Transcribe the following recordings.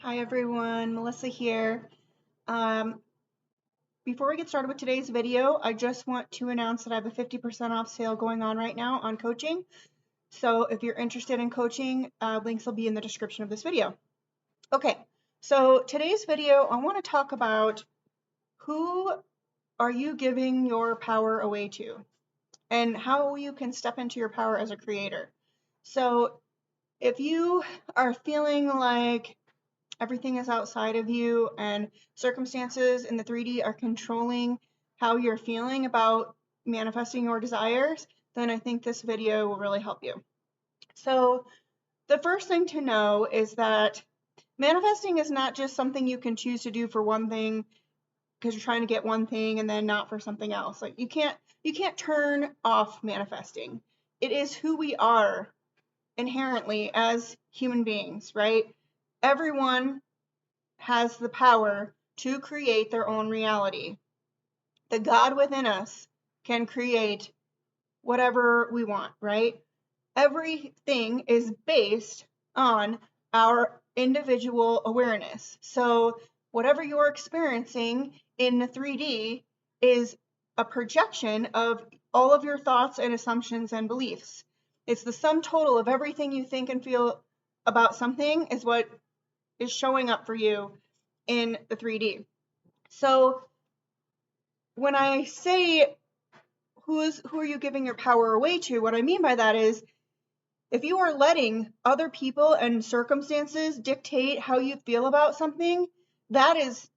Hi everyone, Melissa here. Um, Before we get started with today's video, I just want to announce that I have a 50% off sale going on right now on coaching. So if you're interested in coaching, links will be in the description of this video. Okay, so today's video, I want to talk about who are you giving your power away to and how you can step into your power as a creator. So if you are feeling like everything is outside of you and circumstances in the 3D are controlling how you're feeling about manifesting your desires, then I think this video will really help you. So the first thing to know is that manifesting is not just something you can choose to do for one thing because you're trying to get one thing and then not for something else. Like you can't turn off manifesting. It is who we are inherently as human beings, right? Everyone has the power to create their own reality. The God within us can create whatever we want, right? Everything is based on our individual awareness. So whatever you're experiencing in the 3D is a projection of all of your thoughts and assumptions and beliefs. It's the sum total of everything you think and feel about something is what is showing up for you in the 3D. So when I say who are you giving your power away to, what I mean by that is if you are letting other people and circumstances dictate how you feel about something, that's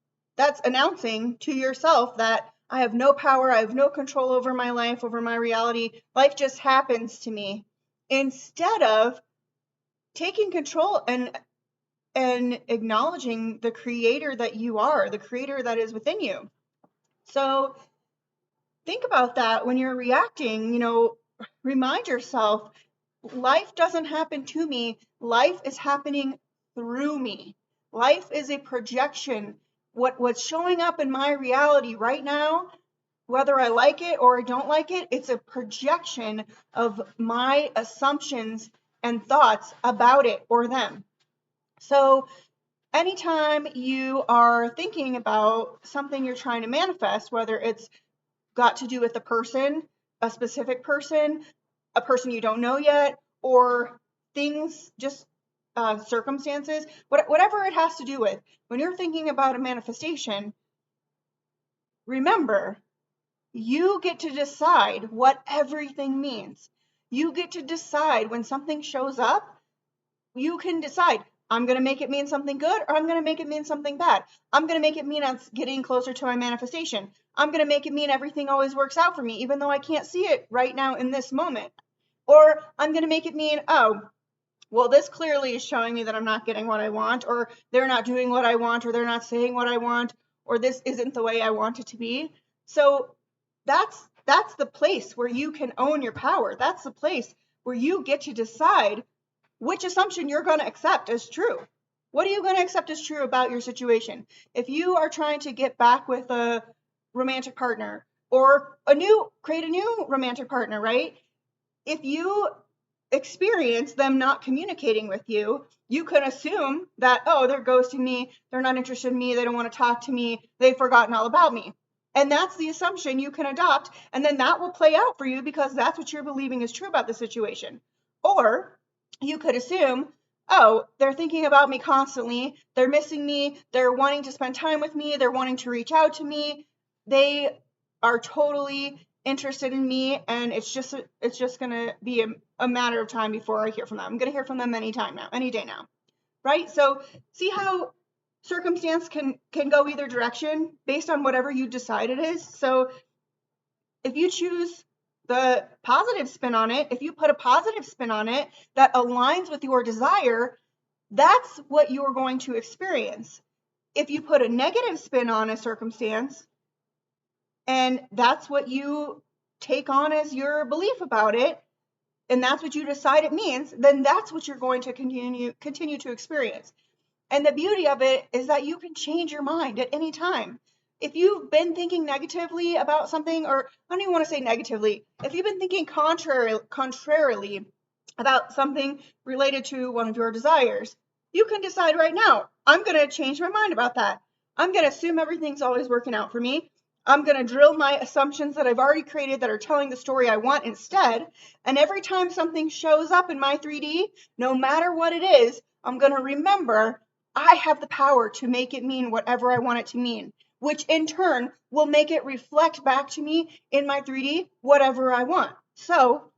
announcing to yourself that I have no power, I have no control over my life, over my reality. Life just happens to me. Instead of taking control and acknowledging the creator that you are, the creator that is within you. So think about that when you're reacting, remind yourself, life doesn't happen to me. Life is happening through me. Life is a projection. What's showing up in my reality right now, whether I like it or I don't like it, it's a projection of my assumptions and thoughts about it or them. So anytime you are thinking about something you're trying to manifest, whether it's got to do with a person, a specific person, a person you don't know yet, or things, just circumstances, whatever it has to do with, when you're thinking about a manifestation, remember, you get to decide what everything means. You get to decide when something shows up. You can decide, I'm going to make it mean something good or I'm going to make it mean something bad. I'm going to make it mean I'm getting closer to my manifestation. I'm going to make it mean everything always works out for me, even though I can't see it right now in this moment. Or I'm going to make it mean, oh, well, this clearly is showing me that I'm not getting what I want, or they're not doing what I want, or they're not saying what I want, or this isn't the way I want it to be. So that's the place where you can own your power. That's the place where you get to decide which assumption you're going to accept as true. What are you going to accept as true about your situation? If you are trying to get back with a romantic partner or create a new romantic partner, right? If you experience them not communicating with you, you can assume that, oh, they're ghosting me, they're not interested in me, they don't want to talk to me, they've forgotten all about me. And that's the assumption you can adopt, and then that will play out for you because that's what you're believing is true about the situation. Or you could assume, oh, they're thinking about me constantly, they're missing me, they're wanting to spend time with me, they're wanting to reach out to me, they are totally interested in me, and it's just going to be a matter of time before I hear from them. I'm going to hear from them any day now, right? So see how circumstance can go either direction based on whatever you decide it is. So if you choose the positive spin on it, if you put a positive spin on it that aligns with your desire, that's what you're going to experience. If you put a negative spin on a circumstance and that's what you take on as your belief about it, and that's what you decide it means, then that's what you're going to continue to experience. And the beauty of it is that you can change your mind at any time. If you've been thinking negatively about something, or I don't even want to say negatively, if you've been thinking contrarily about something related to one of your desires, You can decide right now, I'm going to change my mind about that. I'm going to assume everything's always working out for me. I'm going to drill my assumptions that I've already created that are telling the story I want instead. And every time something shows up in my 3D, no matter what it is, I'm going to remember I have the power to make it mean whatever I want it to mean, which in turn will make it reflect back to me in my 3D whatever I want. So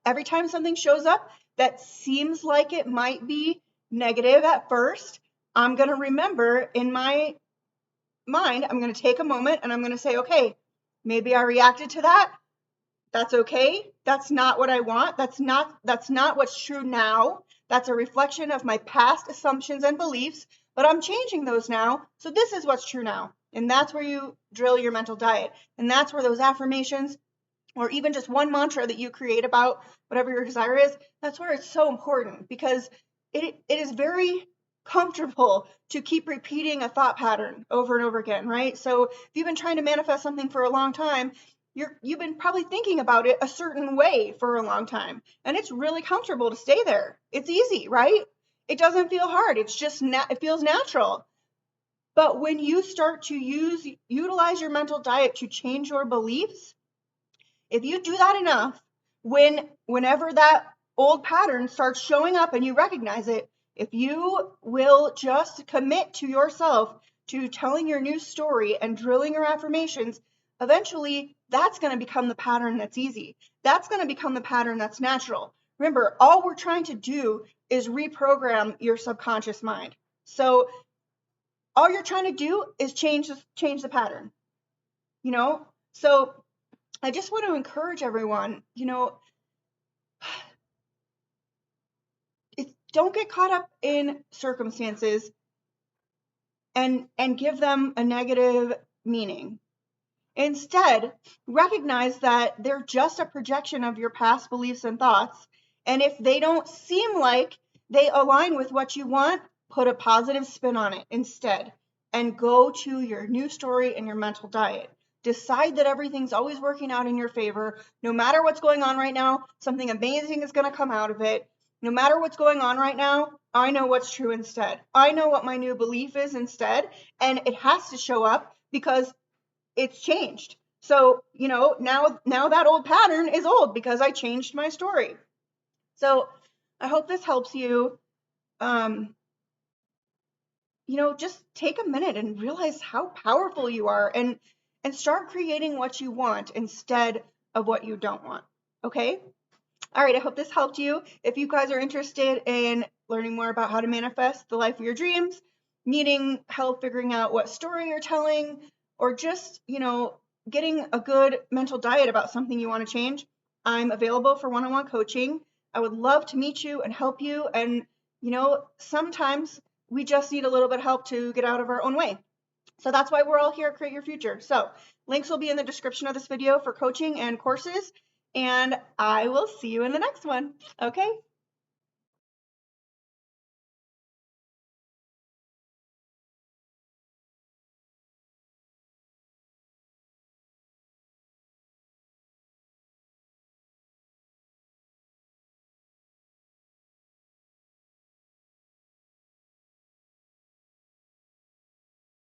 every time something shows up that seems like it might be negative at first, I'm going to remember in my mind, I'm going to take a moment and I'm going to say, okay, maybe I reacted to that. That's okay. That's not what I want. That's not what's true now. That's a reflection of my past assumptions and beliefs, but I'm changing those now. So this is what's true now. And that's where you drill your mental diet. And that's where those affirmations, or even just one mantra that you create about whatever your desire is, that's where it's so important, because it is very comfortable to keep repeating a thought pattern over and over again, right? So if you've been trying to manifest something for a long time, you've been probably thinking about it a certain way for a long time, and it's really comfortable to stay there. It's easy, right? It doesn't feel hard. It's just it feels natural. But when you start to utilize your mental diet to change your beliefs, if you do that enough, whenever that old pattern starts showing up and you recognize it, if you will just commit to yourself to telling your new story and drilling your affirmations, eventually that's going to become the pattern that's easy. That's going to become the pattern that's natural. Remember, all we're trying to do is reprogram your subconscious mind. So all you're trying to do is change the pattern, you know? So I just want to encourage everyone, don't get caught up in circumstances and give them a negative meaning. Instead, recognize that they're just a projection of your past beliefs and thoughts. And if they don't seem like they align with what you want, put a positive spin on it instead and go to your new story and your mental diet. Decide that everything's always working out in your favor. No matter what's going on right now, something amazing is going to come out of it. No matter what's going on right now, I know what's true instead. I know what my new belief is instead, and it has to show up because it's changed. So, now that old pattern is old because I changed my story. So I hope this helps you. Just take a minute and realize how powerful you are and start creating what you want instead of what you don't want. Okay? All right, I hope this helped you. If you guys are interested in learning more about how to manifest the life of your dreams, needing help figuring out what story you're telling, or just, getting a good mental diet about something you want to change, I'm available for one-on-one coaching. I would love to meet you and help you. And, sometimes we just need a little bit of help to get out of our own way. So that's why we're all here at Create Your Future. So links will be in the description of this video for coaching and courses. And I will see you in the next one. Okay?